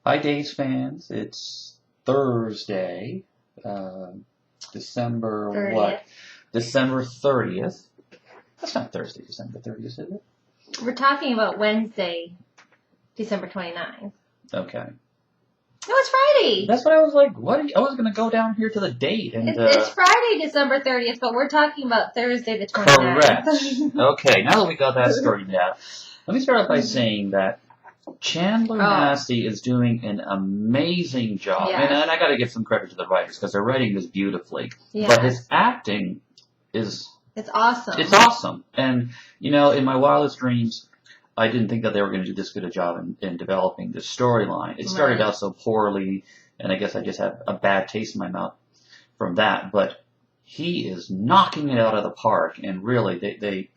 Hi, Days fans. It's Thursday, December 30th. what? December 30th. That's not Thursday, December 30th, is it? We're talking about Wednesday, December 29th. Okay. No, it's Friday. That's what I was like. What? I was going to go down here to the date. And It's Friday, December 30th, but we're talking about Thursday the 29th. Correct. Okay, now that we got that straightened out, let me start off by saying that Chandler Massey is doing an amazing job. Yes. And I got to give some credit to the writers because they're writing this beautifully. Yes. But his acting is... It's awesome. It's awesome. And, in my wildest dreams, I didn't think that they were going to do this good a job in developing this storyline. It started out so poorly, and I guess I just had a bad taste in my mouth from that. But he is knocking it out of the park. And really, they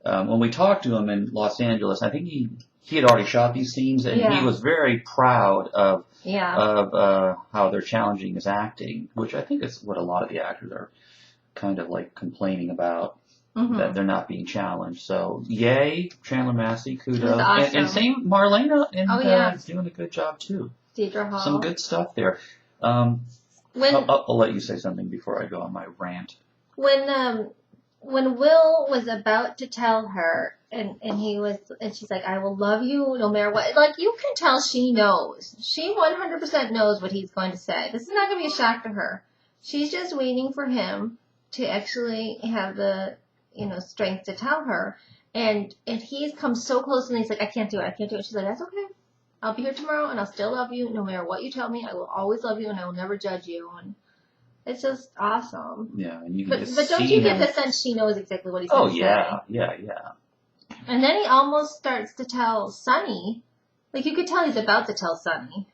when we talked to him in Los Angeles, I think he had already shot these scenes, and he was very proud of how they're challenging his acting, which I think is what a lot of the actors are kind of like complaining about, that they're not being challenged. So, yay, Chandler Massey, kudos. Awesome. And same Marlena, and is doing a good job too. Deidre Hall. Some good stuff there. I'll let you say something before I go on my rant. When Will was about to tell her, and she's like, I will love you no matter what. Like, you can tell she knows. She 100% knows what he's going to say. This is not going to be a shock to her. She's just waiting for him to actually have the, strength to tell her. And he's come so close, and he's like, I can't do it. She's like, that's okay. I'll be here tomorrow, and I'll still love you no matter what you tell me. I will always love you, and I will never judge you. And it's just awesome. Yeah, and you can but don't you get the sense she knows exactly what he's going to say? Oh, yeah. And then he almost starts to tell Sonny. Like, you could tell he's about to tell Sonny.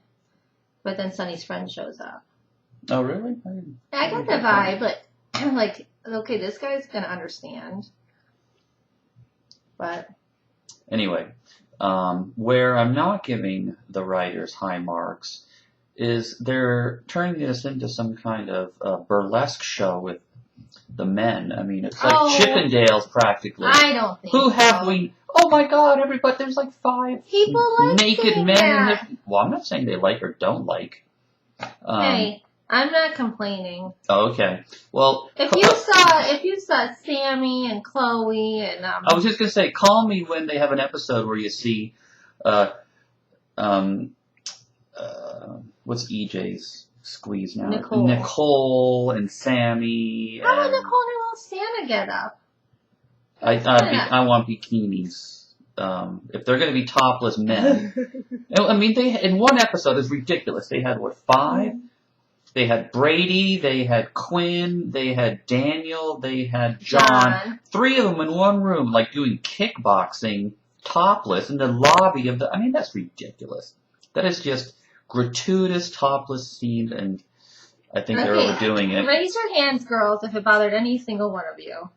But then Sonny's friend shows up. Oh, really? I got the vibe, but I'm like, okay, this guy's going to understand. But anyway, where I'm not giving the writers high marks is they're turning this into some kind of burlesque show with the men. I mean, it's like Chippendales practically. I don't think Who have we... Oh my God, everybody, there's like 5 people like naked men that. in there. Well, I'm not saying they like or don't like. Hey, I'm not complaining. Oh, okay. Well, if you saw Sammy and Chloe and I was just gonna say, call me when they have an episode where you see, what's EJ's squeeze now? Nicole and Sammy. How about Nicole and her little Santa get up? I want bikinis. If they're going to be topless men. I mean, in one episode, it's ridiculous. They had, 5? They had Brady, they had Quinn, they had Daniel, they had John. 3 of them in one room, like doing kickboxing topless in the lobby of I mean, that's ridiculous. That is just gratuitous topless scenes, and I think they're overdoing it. Raise your hands, girls, if it bothered any single one of you.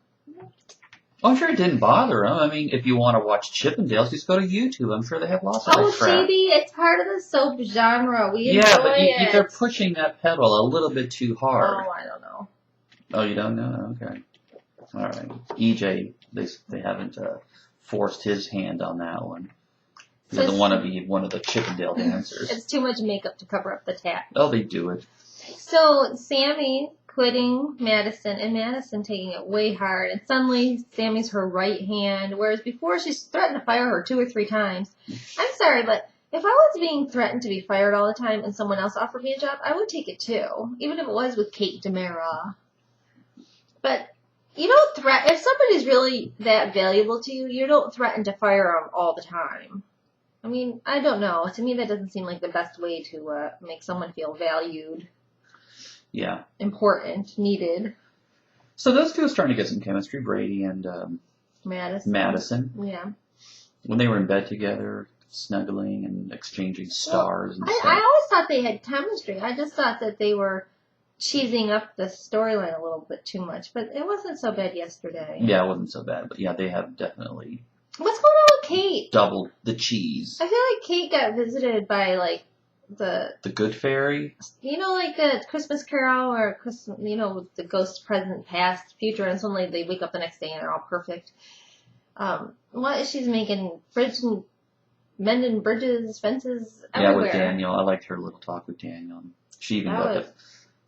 Oh, I'm sure it didn't bother them. I mean, if you want to watch Chippendales, just go to YouTube. I'm sure they have lots of that crap. Oh, Phoebe, it's part of the soap genre. We enjoy but they're pushing that pedal a little bit too hard. Oh, I don't know. Oh, you don't know? Okay. All right. EJ, they haven't forced his hand on that one. He doesn't want to be one of the Chippendale dancers. It's too much makeup to cover up the tat. Oh, they do it. So, Sammy quitting Madison, and Madison taking it way hard, and suddenly Sammy's her right hand, whereas before she's threatened to fire her 2 or 3 times. I'm sorry, but if I was being threatened to be fired all the time and someone else offered me a job, I would take it too, even if it was with Kate DeMera. But you don't threaten, if somebody's really that valuable to you, you don't threaten to fire them all the time. I mean, I don't know. To me, that doesn't seem like the best way to make someone feel valued. Yeah. Important, needed. So those two are starting to get some chemistry, Brady and Madison. Yeah. When they were in bed together, snuggling and exchanging stars and stuff. I always thought they had chemistry. I just thought that they were cheesing up the storyline a little bit too much. But it wasn't so bad yesterday. Yeah, it wasn't so bad. But yeah, they have definitely... What's going on with Kate? Doubled the cheese. I feel like Kate got visited by, like, the good fairy? Like the Christmas Carol or Christmas, the ghost, present, past, future, and suddenly they wake up the next day and they're all perfect. What is she's making fridge and mending bridges, fences, Yeah, everywhere. with Daniel. I liked her little talk with Daniel. She even That got was- to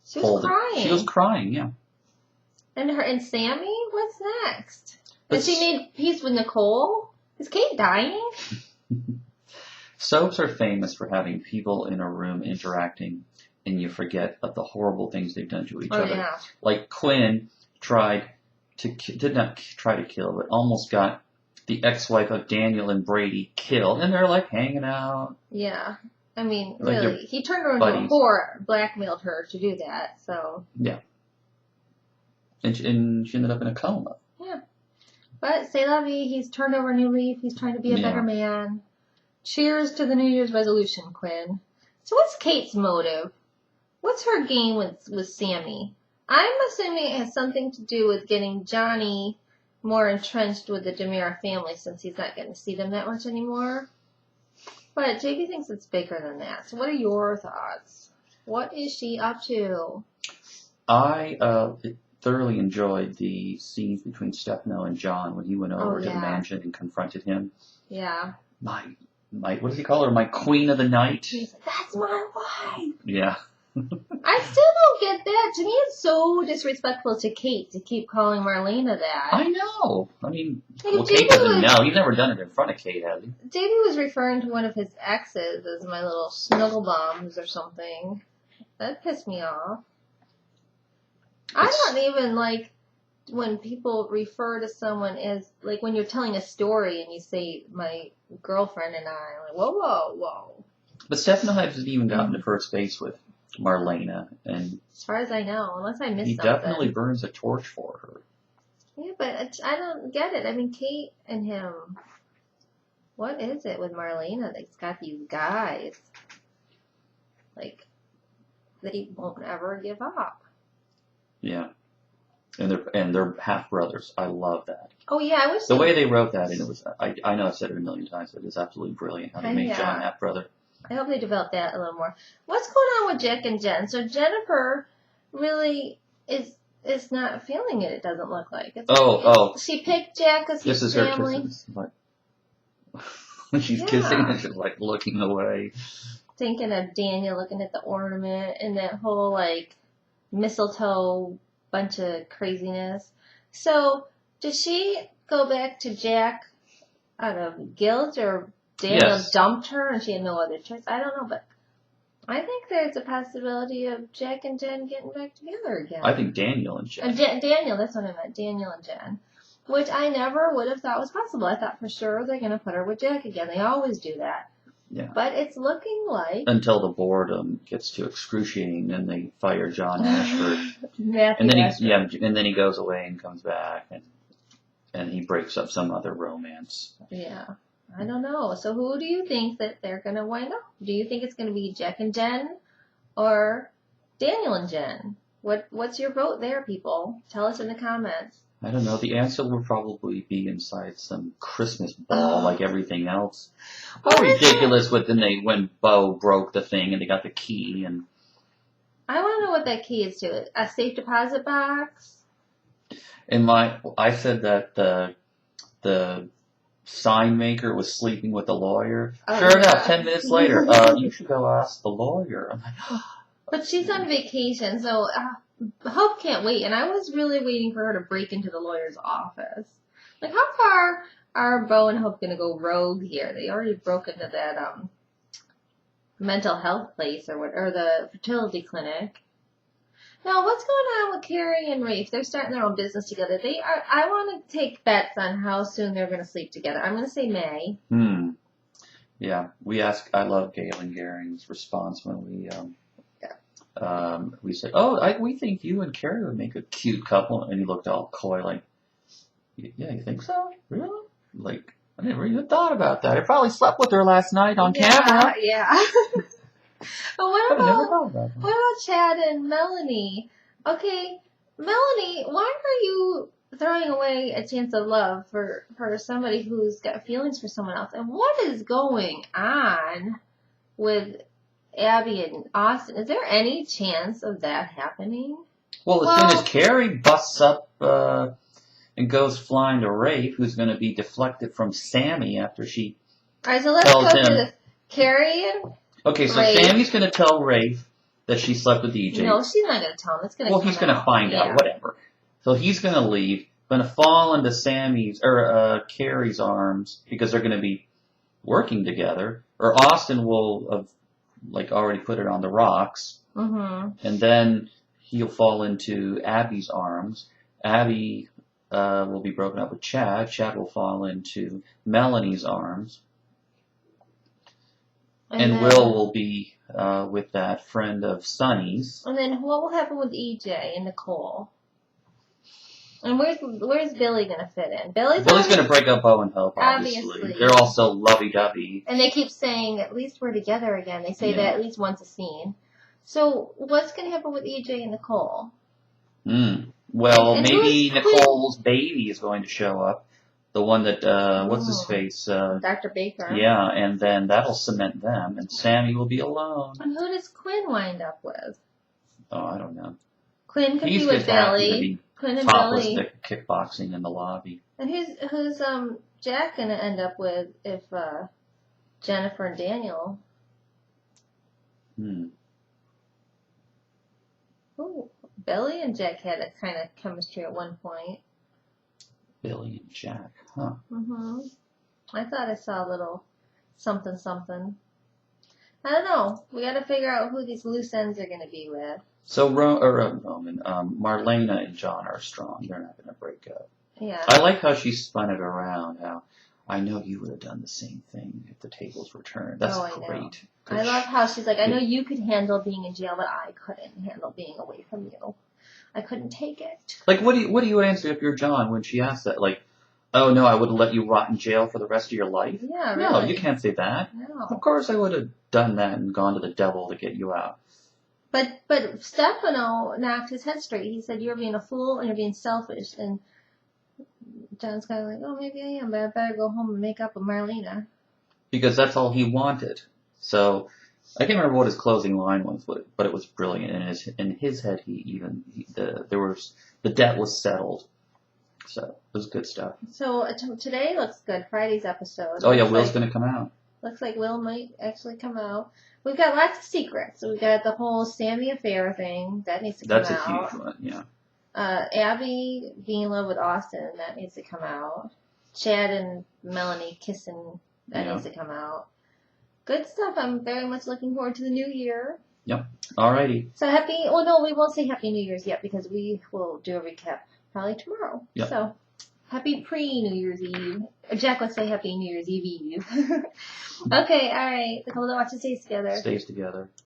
She was crying. She was crying, yeah. And Sammy, what's next? But Has she made peace with Nicole? Is Kate dying? Soaps are famous for having people in a room interacting, and you forget of the horrible things they've done to each other. Yeah. Like Quinn did not try to kill, but almost got the ex-wife of Daniel and Brady killed, and they're like hanging out. Yeah. I mean, Like really, he turned her into a whore, blackmailed her to do that, so. Yeah. And she ended up in a coma. Yeah. But c'est la vie, he's turned over a new leaf, he's trying to be a better man. Cheers to the New Year's resolution, Quinn. So what's Kate's motive? What's her game with Sammy? I'm assuming it has something to do with getting Johnny more entrenched with the DeMera family since he's not getting to see them that much anymore. But JB thinks it's bigger than that. So what are your thoughts? What is she up to? I thoroughly enjoyed the scenes between Stefano and John when he went over to the mansion and confronted him. Yeah. My, what does he call her? My queen of the night? He's like, that's my wife. Yeah. I still don't get that. To me, it's so disrespectful to Kate to keep calling Marlena that. I know. I mean, Like, Kate doesn't know. He's never done it in front of Kate, has he? Davey was referring to one of his exes as my little snuggle bombs or something. That pissed me off. I don't even like when people refer to someone as, like, when you're telling a story and you say, my girlfriend and I. I'm like, whoa, whoa, whoa. But Stefano hasn't even gotten to first base with Marlena, and as far as I know, unless I missed something. He definitely burns a torch for her. Yeah, but I don't get it. I mean, Kate and him, what is it with Marlena that's got these guys? Like, they won't ever give up. Yeah. And they're half brothers. I love that. Oh yeah, I wish the way they wrote that, and it was I know I've said it a million times, but it's absolutely brilliant how they made John half brother. I hope they develop that a little more. What's going on with Jack and Jen? So Jennifer really is not feeling it. It doesn't look like. She picked Jack because he's family. This is her kissing. When she's kissing, and she's like looking away. Thinking of Daniel looking at the ornament and that whole like mistletoe bunch of craziness. So does she go back to Jack out of guilt, or Daniel dumped her and she had no other choice? I don't know, but I think there's a possibility of Jack and Jen getting back together again. I think Daniel and Jen. Daniel, that's what I meant. Daniel and Jen. Which I never would have thought was possible. I thought for sure they're going to put her with Jack again. They always do that. Yeah. But it's looking like... Until the boredom gets too excruciating and they fire John Ashford. And then he goes away and comes back and he breaks up some other romance. Yeah. I don't know. So who do you think that they're going to wind up? Do you think it's going to be Jack and Jen or Daniel and Jen? What's your vote there, people? Tell us in the comments. I don't know. The answer will probably be inside some Christmas ball like everything else. How ridiculous when Bo broke the thing and they got the key. And I want to know what that key is to. A safe deposit box? I said that the sign maker was sleeping with the lawyer. Sure enough, 10 minutes later, you should go ask the lawyer. I'm like, but she's on vacation, so Hope can't wait. And I was really waiting for her to break into the lawyer's office. Like, how far are Bo and Hope going to go rogue here? They already broke into that mental health place or the fertility clinic. Now, what's going on with Carrie and Rafe? They're starting their own business together. I want to take bets on how soon they're going to sleep together. I'm going to say May. Yeah, I love Galen Garing's response when we said, we think you and Carrie would make a cute couple. And he looked all coy like, yeah, you think so? Really? Like, I never even thought about that. I probably slept with her last night on camera. Yeah. But what about Chad and Melanie? Okay, Melanie, why are you throwing away a chance of love for somebody who's got feelings for someone else? And what is going on with Abby and Austin? Is there any chance of that happening? Well, as soon as Carrie busts up and goes flying to Rafe, who's going to be deflected from Sammy after she All right, so let's tells go through him. this. Carrie and Okay, so Rafe. Sammy's going to tell Rafe that she slept with EJ. No, she's not going to tell him. It's going to Well, come he's going to out. find out, Yeah. whatever. So he's going to leave, going to fall into Carrie's arms because they're going to be working together. Or Austin will have already put it on the rocks, and then he'll fall into Abby's arms. Abby will be broken up with Chad. Chad will fall into Melanie's arms, and then, Will be with that friend of Sunny's. And then what will happen with EJ and Nicole? And where's Billy gonna fit in? Billy's gonna break up Bo and Hope, obviously. They're all so lovey-dovey. And they keep saying, at least we're together again. They say that at least once a scene. So what's gonna happen with EJ and Nicole? Well, and maybe Nicole's baby is going to show up. The one that, what's his face? Dr. Baker. Yeah, and then that'll cement them, and Sammy will be alone. And who does Quinn wind up with? Oh, I don't know. Quinn could be with Billy. Quinn and topless Billy. Kickboxing in the lobby. And who's Jack gonna end up with if Jennifer and Daniel? Ooh, Billy and Jack had a kind of chemistry at one point. Billy and Jack, huh? I thought I saw a little something. I don't know. We got to figure out who these loose ends are going to be with. So Roman, Marlena and John are strong. They're not going to break up. Yeah. I like how she spun it around. How I know you would have done the same thing if the tables were turned. That's great. I love how she's like, I know you could handle being in jail, but I couldn't handle being away from you. I couldn't take it. What do you answer if you're John when she asks that? Oh no, I would have let you rot in jail for the rest of your life. Yeah, really. No, you can't say that. No. Of course I would have done that and gone to the devil to get you out. But Stefano knocked his head straight. He said, you're being a fool and you're being selfish. And John's kind of like, oh, maybe I am, but I better go home and make up with Marlena. Because that's all he wanted. So I can't remember what his closing line was, but it was brilliant. In his head, the debt was settled. So it was good stuff. So today looks good. Friday's episode. Oh yeah, Will's going to come out. Looks like Will might actually come out. We've got lots of secrets. So we've got the whole Sammy affair thing. That needs to come out. That's a huge one, yeah. Abby being in love with Austin. That needs to come out. Chad and Melanie kissing. That needs to come out. Good stuff. I'm very much looking forward to the new year. Yep. Alrighty. So we won't say Happy New Year's yet because we will do a recap probably tomorrow. Yep. So happy pre-New Year's Eve. Jack, let's say Happy New Year's Eve. Okay, alright. The couple that watches stays together. Stays together.